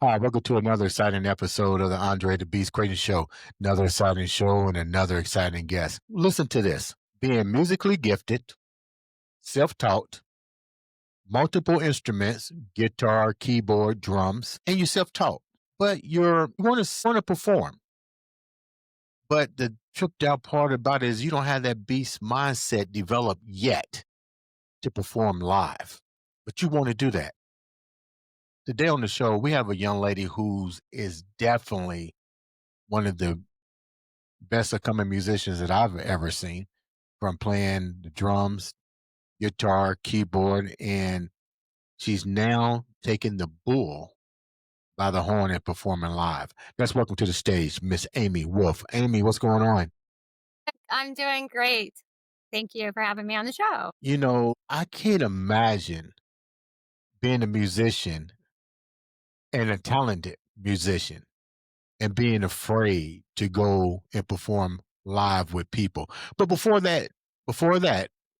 Hi, welcome to another exciting episode of the Andre The Beast Crayton Show. Another exciting show and another exciting guest. Listen to this: being musically gifted, self taught, multiple instruments, guitar, keyboard, drums, and you're self taught, but you want to perform. But the tripped out part about it is you don't have that beast mindset developed yet to perform live, but you want to do that. Today on the show, we have a young lady who's is definitely one of the best upcoming musicians that I've ever seen, from playing the drums, guitar, keyboard, and she's now taking the bull by the horn and performing live. Let's welcome to the stage Miss Amy Wolfe. Amy, what's going on? I'm doing great. Thank you for having me on the show. I can't imagine being a musician and a talented musician and being afraid to go and perform live with people. But before that,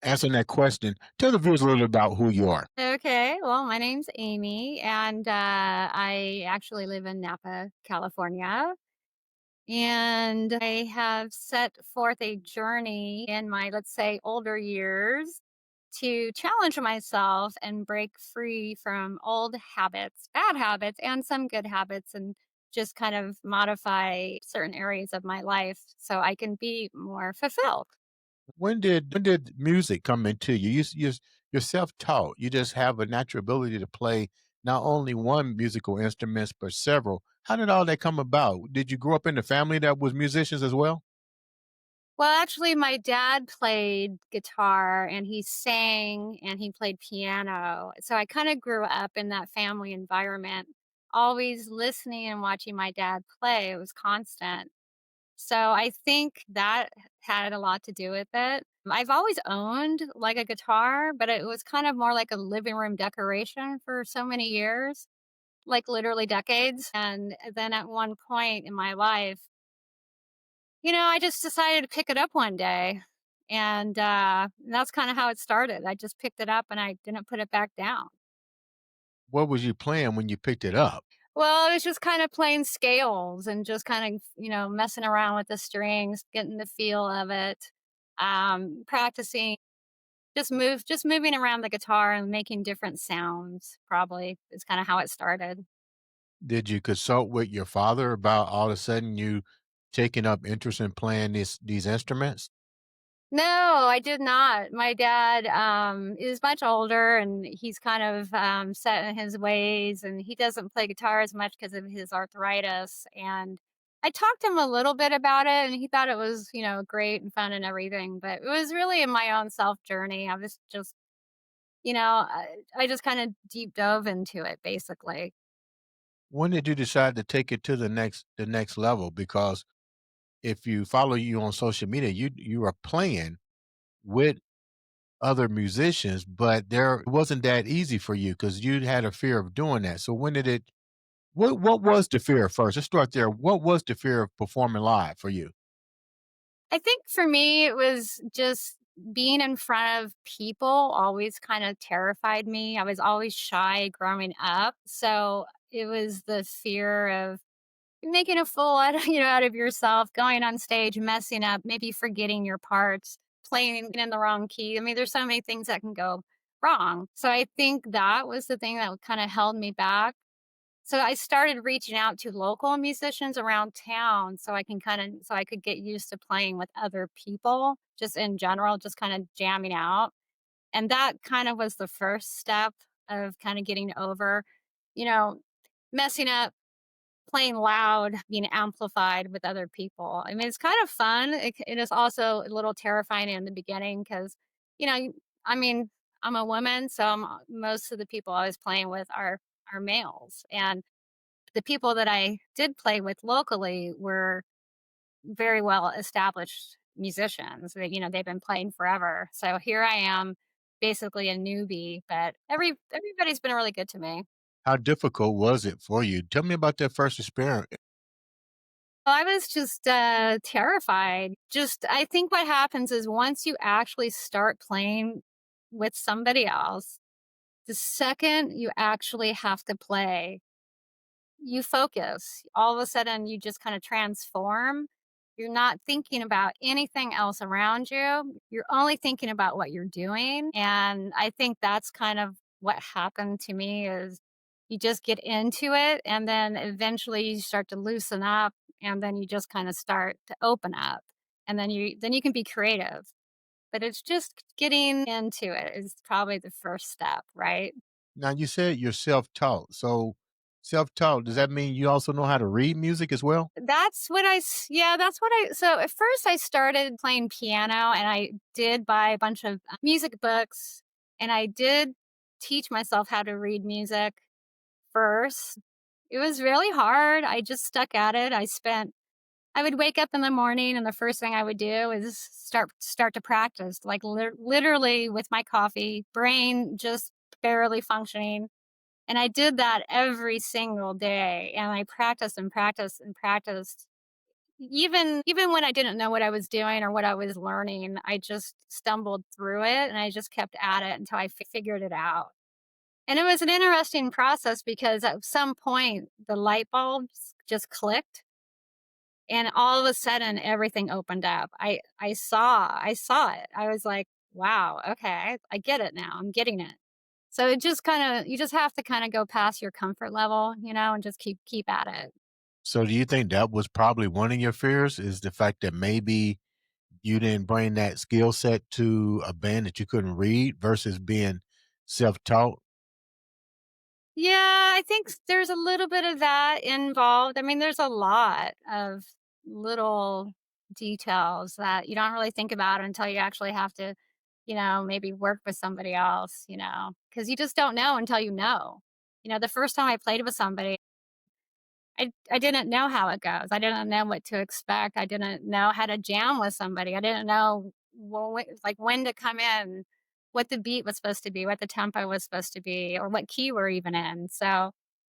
answering that question, tell the viewers a little about who you are. Okay, well, my name's Amy, and I actually live in Napa, California. And I have set forth a journey in my, let's say, older years to challenge myself and break free from old habits, bad habits, and some good habits, and just kind of modify certain areas of my life so I can be more fulfilled. When did music come into you? You're self taught. You just have a natural ability to play not only one musical instrument but several. How did all that come about? Did you grow up in a family that was musicians as well? Well, actually, my dad played guitar and he sang and he played piano. So I kind of grew up in that family environment, always listening and watching my dad play. It was constant. So I think that had a lot to do with it. I've always owned like a guitar, but it was kind of more like a living room decoration for so many years, like literally decades. And then at one point in my life, I just decided to pick it up one day, and, that's kinda how it started. I just picked it up and I didn't put it back down. What was you playing when you picked it up? Well, I was just kinda playing scales and just kind of, messing around with the strings, getting the feel of it, practicing, just moving around the guitar and making different sounds probably is kinda how it started. Did you consult with your father about all of a sudden you taking up interest in playing these instruments? No, I did not. My dad, is much older and he's kind of, set in his ways and he doesn't play guitar as much because of his arthritis. And I talked to him a little bit about it and he thought it was, great and fun and everything. But it was really in my own self journey. I was just, I just kind of deep dove into it basically. When did you decide to take it to the next level? Because if you follow you on social media, you are playing with other musicians, but there it wasn't that easy for you because you had a fear of doing that. So when did it what was the fear first? Let's start there. What was the fear of performing live for you? I think for me, it was just being in front of people always kind of terrified me. I was always shy growing up. So it was the fear of making a fool out of, out of yourself, going on stage, messing up, maybe forgetting your parts, playing in the wrong key. I mean, there's so many things that can go wrong. So I think that was the thing that kind of held me back. So I started reaching out to local musicians around town so I could get used to playing with other people just in general, just kind of jamming out. And that kind of was the first step of kind of getting over, you know, messing up, playing loud, being amplified with other people. I mean, it's kind of fun. It is also a little terrifying in the beginning because, you know, I mean, I'm a woman, so most of the people I was playing with are males, and the people that I did play with locally were very well established musicians. They've been playing forever. So here I am, basically a newbie, but everybody's been really good to me. How difficult was it for you? Tell me about that first experience. I was just terrified. Just, I think what happens is once you actually start playing with somebody else, the second you actually have to play, you focus. All of a sudden, you just kind of transform. You're not thinking about anything else around you. You're only thinking about what you're doing. And I think that's kind of what happened to me is you just get into it and then eventually you start to loosen up and then you just kind of start to open up and then you can be creative. But it's just getting into it is probably the first step, right? Now you said you're self-taught. So self-taught, does that mean you also know how to read music as well? That's what I so at first I started playing piano and I did buy a bunch of music books and I did teach myself how to read music first. It was really hard. I just stuck at it. I would wake up in the morning and the first thing I would do is start to practice, like literally with my coffee, brain just barely functioning. And I did that every single day and I practiced and practiced and practiced. Even when I didn't know what I was doing or what I was learning, I just stumbled through it and I just kept at it until I figured it out. And it was an interesting process because at some point the light bulbs just clicked and all of a sudden everything opened up. I saw it. I was like, wow, okay, I get it now. I'm getting it. So it just kind of you just have to kind of go past your comfort level, and just keep at it. So do you think that was probably one of your fears is the fact that maybe you didn't bring that skill set to a band that you couldn't read versus being self-taught? Yeah, I think there's a little bit of that involved. I mean, there's a lot of little details that you don't really think about until you actually have to, maybe work with somebody else, because you just don't know until you know. The first time I played with somebody, I didn't know how it goes. I didn't know what to expect. I didn't know how to jam with somebody. I didn't know like when to come in, what the beat was supposed to be, what the tempo was supposed to be, or what key we're even in. So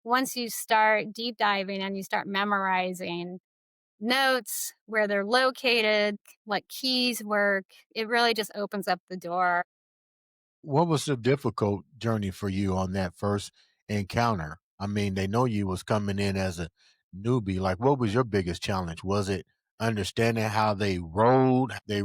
once you start deep diving and you start memorizing notes, where they're located, what keys work, it really just opens up the door. What was the difficult journey for you on that first encounter? I mean, they know you was coming in as a newbie. Like, what was your biggest challenge? Was it understanding how they rolled, their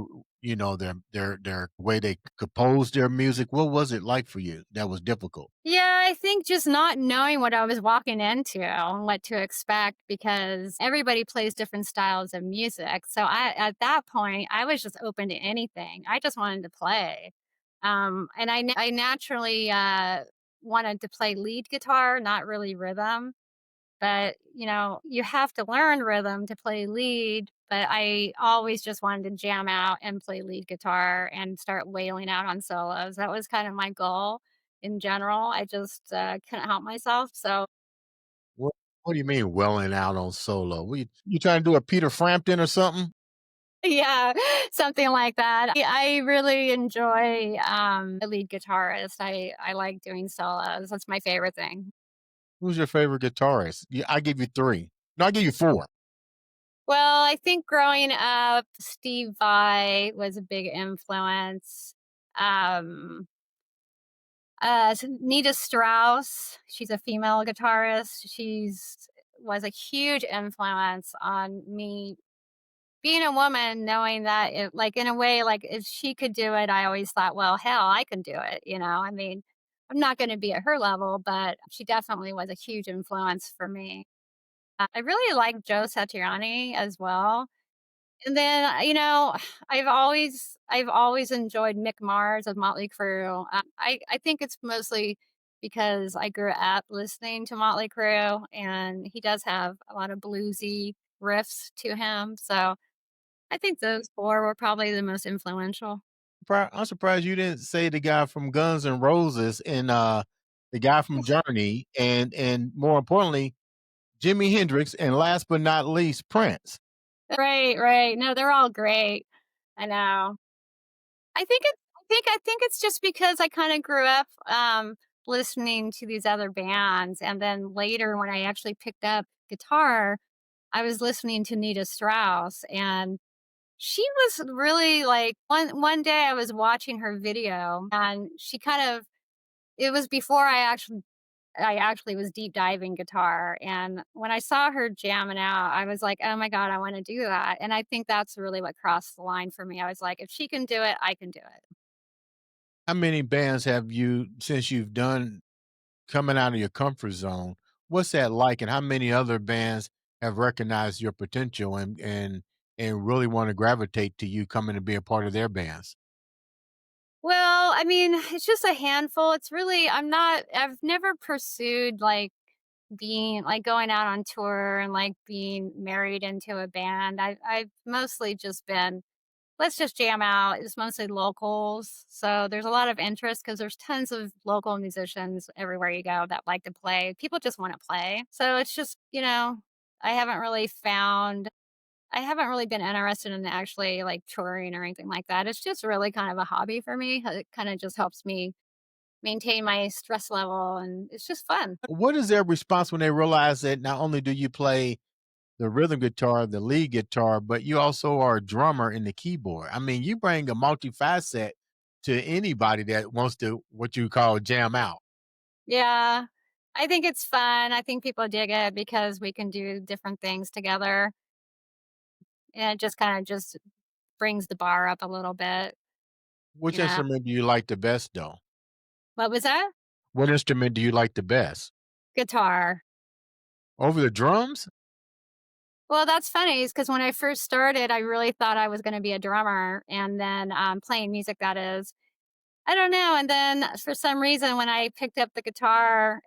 way they composed their music? What was it like for you that was difficult? Yeah, I think just not knowing what I was walking into and what to expect because everybody plays different styles of music. So at that point, I was just open to anything. I just wanted to play. I naturally wanted to play lead guitar, not really rhythm. But, you have to learn rhythm to play lead, but I always just wanted to jam out and play lead guitar and start wailing out on solos. That was kind of my goal in general. I just, couldn't help myself, so What do you mean welling out on solo? You trying to do a Peter Frampton or something? yeah, something like that. I really enjoy, a lead guitarist. I like doing solos. That's my favorite thing. Who's your favorite guitarist? Yeah, I give you 3. No, I give you 4. Well, I think growing up, Steve Vai was a big influence. Um Nita Strauss, she's a female guitarist. She's was a huge influence on me being a woman, knowing that it, like in a way, like if she could do it, I always thought, well, hell, I can do it. I mean, I'm not going to be at her level, but she definitely was a huge influence for me. I really like Joe Satriani as well. And then, I've always enjoyed Mick Mars of Motley Crue. I think it's mostly because I grew up listening to Motley Crue, and he does have a lot of bluesy riffs to him. So I think those 4 were probably the most influential. I'm surprised you didn't say the guy from Guns N' Roses and, the guy from Journey and more importantly, Jimi Hendrix, and last but not least, Prince. Right, right. No, they're all great. I know. I think it's just because I kinda grew up, listening to these other bands, and then later when I actually picked up guitar, I was listening to Nita Strauss, and she was really, like one day I was watching her video, and she kind of it was before I actually I actually was deep diving guitar, and when I saw her jamming out, I was like, "Oh my god, I wanna do that," and I think that's really what crossed the line for me. I was like, "If she can do it, I can do it." How many bands have you since you've done coming out of your comfort zone, what's that like, and how many other bands have recognized your potential and really wanna gravitate to you coming to be a part of their bands? Well, I mean, it's just a handful. It's really I've never pursued, like, being like, going out on tour and, like, being married into a band. I've mostly just been, "Let's just jam out." It's mostly locals, so there's a lot of interest because there's tons of local musicians everywhere you go that like to play. People just wanna play. So it's just, I haven't really found I haven't really been interested in actually, like, touring or anything like that. It's just really kind of a hobby for me. It kinda just helps me maintain my stress level, and it's just fun. What is their response when they realize that not only do you play the rhythm guitar, the lead guitar, but you also are a drummer in the keyboard? I mean, you bring a multifacet to anybody that wants to, what you call, jam out. Yeah. I think it's fun. I think people dig it because we can do different things together, and it just kinda just brings the bar up a little bit, Which you know? instrument do you like the best, though? What was that? What instrument do you like the best? Guitar. Over the drums? Well, that's funny is because when I first started, I really thought I was gonna be a drummer and then, playing music, that is. I don't know, and then for some reason, when I picked up the guitar,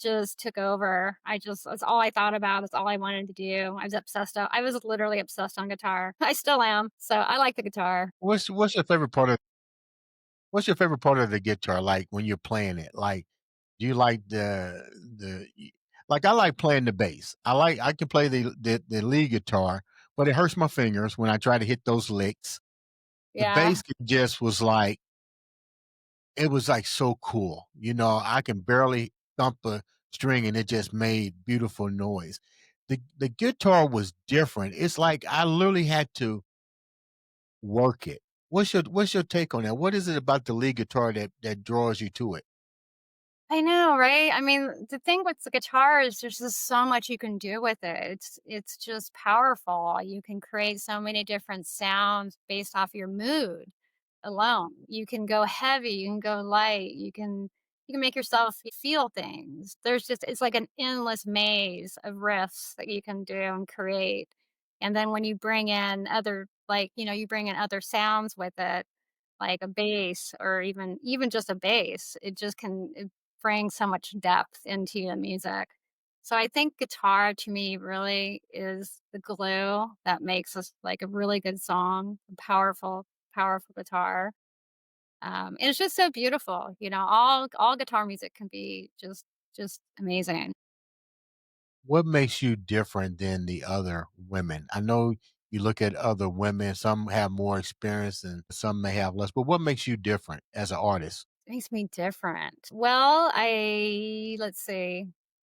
just took over. That's all I thought about, that's all I wanted to do. I was literally obsessed on guitar. I still am, so I like the guitar. What's your favorite part of What's your favorite part of the guitar, like, when you're playing it? Like, do you like the y like, I like playing the bass. I can play the lead guitar, but it hurts my fingers when I try to hit those licks. The Yeah. bass just was like it was, like, so cool, I can barely thump a string, and it just made beautiful noise. The guitar was different. It's like I literally had to work it. What's your take on that? What is it about the lead guitar that draws you to it? I know, right? I mean, the thing with the guitar is there's just so much you can do with it. It's just powerful. You can create so many different sounds based off your mood alone. You can go heavy, you can go light, you can make yourself feel things. It's like an endless maze of riffs that you can do and create. And then when you bring in you bring in other sounds with it, like a bass or even just a bass, it brings so much depth into the music. So I think guitar to me really is the glue that makes us like a really good song, a powerful, powerful guitar. And it's just so beautiful. All guitar music can be just amazing. What makes you different than the other women? I know you look at other women, some have more experience and some may have less, but what makes you different as an artist? Makes me different. Well, let's see.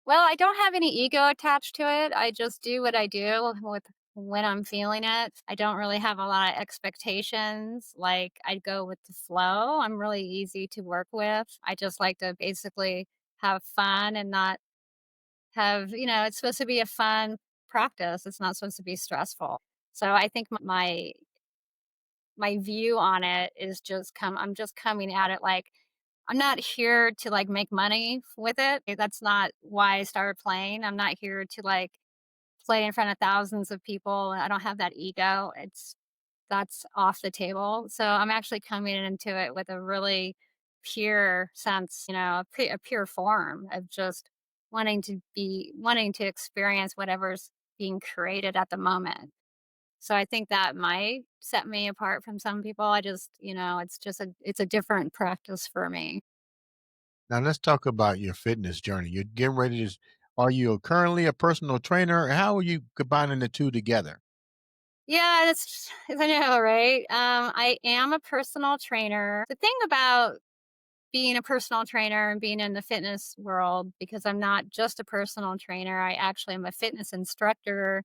Well, I don't have any ego attached to it. I just do what I do with when I'm feeling it. I don't really have a lot of expectations. Like, I go with the flow. I'm really easy to work with. I just like to basically have fun and not it's supposed to be a fun practice. It's not supposed to be stressful. So I think my view on it is I'm just coming at it like I'm not here to like make money with it. That's not why I started playing. I'm not here to like play in front of thousands of people. I don't have that ego. That's off the table. So I'm actually coming into it with a really pure sense, a pure form of just wanting to experience whatever's being created at the moment. So I think that might set me apart from some people. It's a different practice for me. Now let's talk about your fitness journey. You're getting ready to Are you currently a personal trainer? How are you combining the two together? Yeah, I know, right? I am a personal trainer. The thing about being a personal trainer and being in the fitness world, because I'm not just a personal trainer, I actually am a fitness instructor.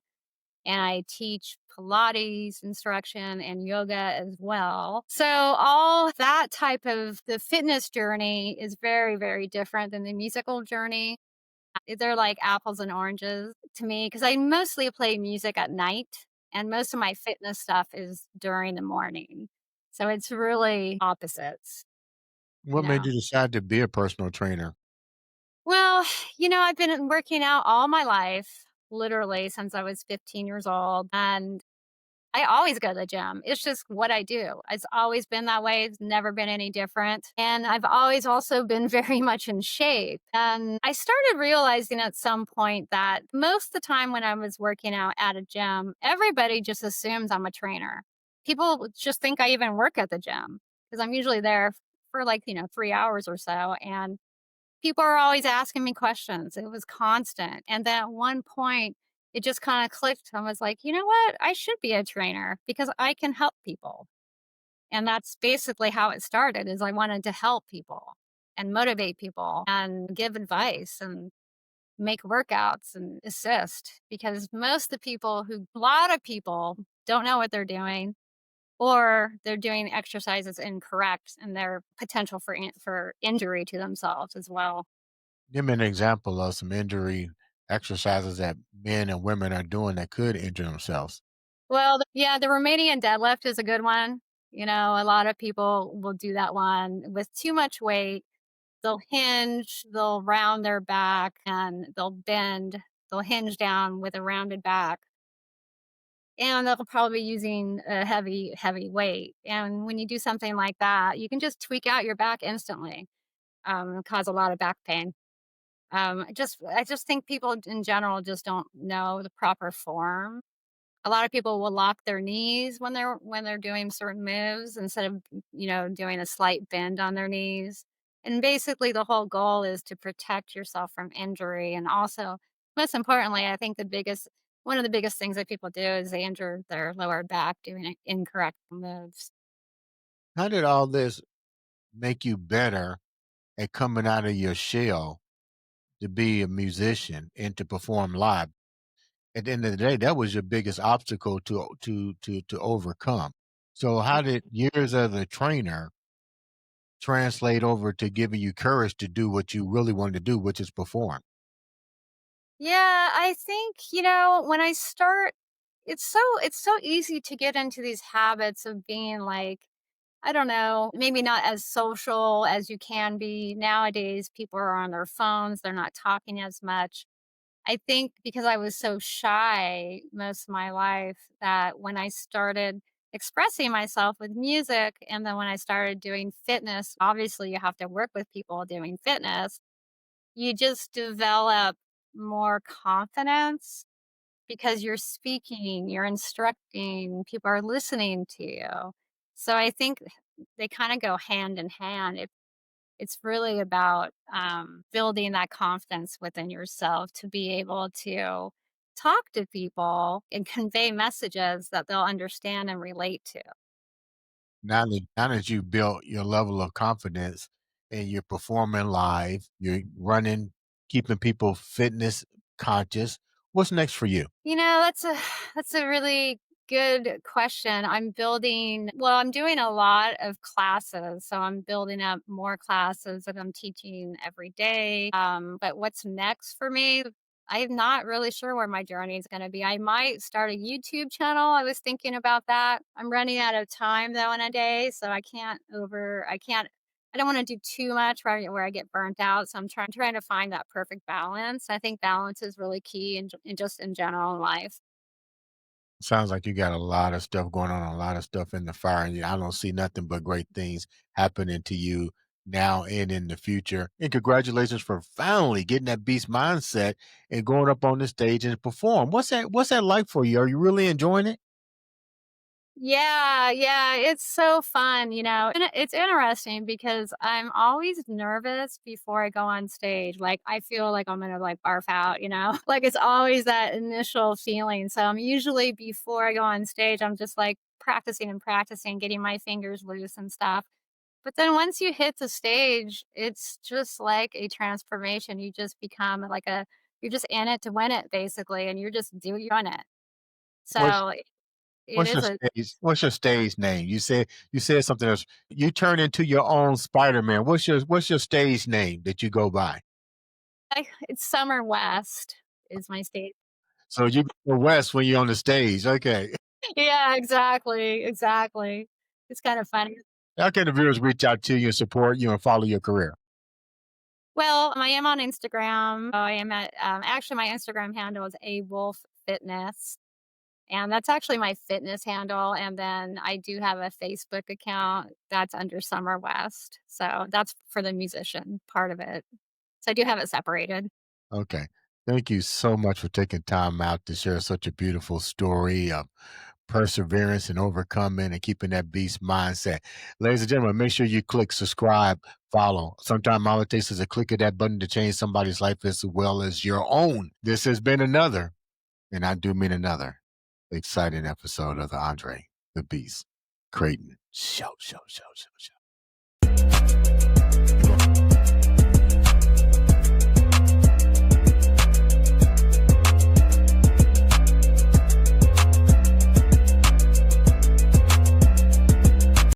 and I teach Pilates instruction and yoga as well. So all that type of the fitness journey is very, very different than the musical journey. They're like apples and oranges to me because I mostly play music at night and most of my fitness stuff is during the morning. So it's really opposites, you What made know. you decide to be a personal trainer? Well, I've been working out all my life, literally since I was 15 years old. And I always go to the gym. It's just what I do. It's always been that way. It's never been any different. And I've always also been very much in shape. And I started realizing at some point that most of the time when I was working out at a gym, everybody just assumes I'm a trainer. People just think I even work at the gym because I'm usually there for like, 3 hours or so. And people are always asking me questions. It was constant. And then at one point, it just kind of clicked. I was like, you know what? I should be a trainer because I can help people. And that's basically how it started is I wanted to help people and motivate people and give advice and make workouts and assist because most of the people who a lot of people don't know what they're doing or they're doing exercises incorrect and their potential for injury to themselves as well. Give me an example of some injury exercises that men and women are doing that could injure themselves. Well, yeah, the Romanian deadlift is a good one. A lot of people will do that one with too much weight. They'll hinge, they'll round their back, and they'll bend. They'll hinge down with a rounded back. And they'll probably be using a heavy, heavy weight. And when you do something like that, you can just tweak out your back instantly, and cause a lot of back pain. I just think people in general just don't know the proper form. A lot of people will lock their knees when they're doing certain moves instead of, doing a slight bend on their knees. And basically the whole goal is to protect yourself from injury. And also, most importantly, I think the biggest one of the biggest things that people do is they injure their lower back doing incorrect moves. How did all this make you better at coming out of your shell to be a musician and to perform live? At the end of the day, that was your biggest obstacle to overcome. So how did years as a trainer translate over to giving you courage to do what you really wanted to do, which is perform? Yeah, I think, when I start it's so easy to get into these habits of being like I don't know, maybe not as social as you can be. Nowadays, people are on their phones, they're not talking as much. I think because I was so shy most of my life that when I started expressing myself with music and then when I started doing fitness, obviously you have to work with people doing fitness, you just develop more confidence because you're speaking, you're instructing, people are listening to you. So I think they kind of go hand in hand. It's really about building that confidence within yourself to be able to talk to people and convey messages that they'll understand and relate to. Now that you've built your level of confidence and you're performing live, you're running, keeping people fitness conscious, what's next for you? That's a really good question. I'm doing a lot of classes. So I'm building up more classes that I'm teaching every day. But what's next for me? I'm not really sure where my journey is going to be. I might start a YouTube channel. I was thinking about that. I'm running out of time though in a day, so I don't want to do too much where I get burnt out. So I'm trying to find that perfect balance. I think balance is really key in just in general in life. Sounds like you got a lot of stuff going on, a lot of stuff in the fire, and I don't see nothing but great things happening to you now and in the future. And congratulations for finally getting that beast mindset and going up on the stage and perform. What's that like for you? Are you really enjoying it? Yeah, yeah, it's so fun, and it's interesting because I'm always nervous before I go on stage. Like I feel like I'm gonna like barf out, like it's always that initial feeling. So I'm usually before I go on stage, I'm just like practicing and practicing, getting my fingers loose and stuff. But then once you hit the stage, it's just like a transformation. You just become you're just in it to win it basically, and you're just doing it. What's So it what's your is a stage name? You said something else. You turn into your own Spider-Man. What's your stage name that you go by? it's Summer West is my state. So you go west when you're on the stage. Okay. Yeah, exactly, exactly. It's kind of funny. How can the viewers reach out to you and support you and follow your career? Well, I am on Instagram. I am at actually my Instagram handle is a Wolf Fitness, and that's actually my fitness handle. And then I do have a Facebook account that's under Summer West. So that's for the musician part of it. So I do have it separated. Okay. Thank you so much for taking time out to share such a beautiful story of perseverance and overcoming and keeping that beast mindset. Ladies and gentlemen, make sure you click subscribe, follow. Sometimes all it takes is a click of that button to change somebody's life as well as your own. This has been another, and I do mean another, exciting episode of the Andre the Beast Crayton Show.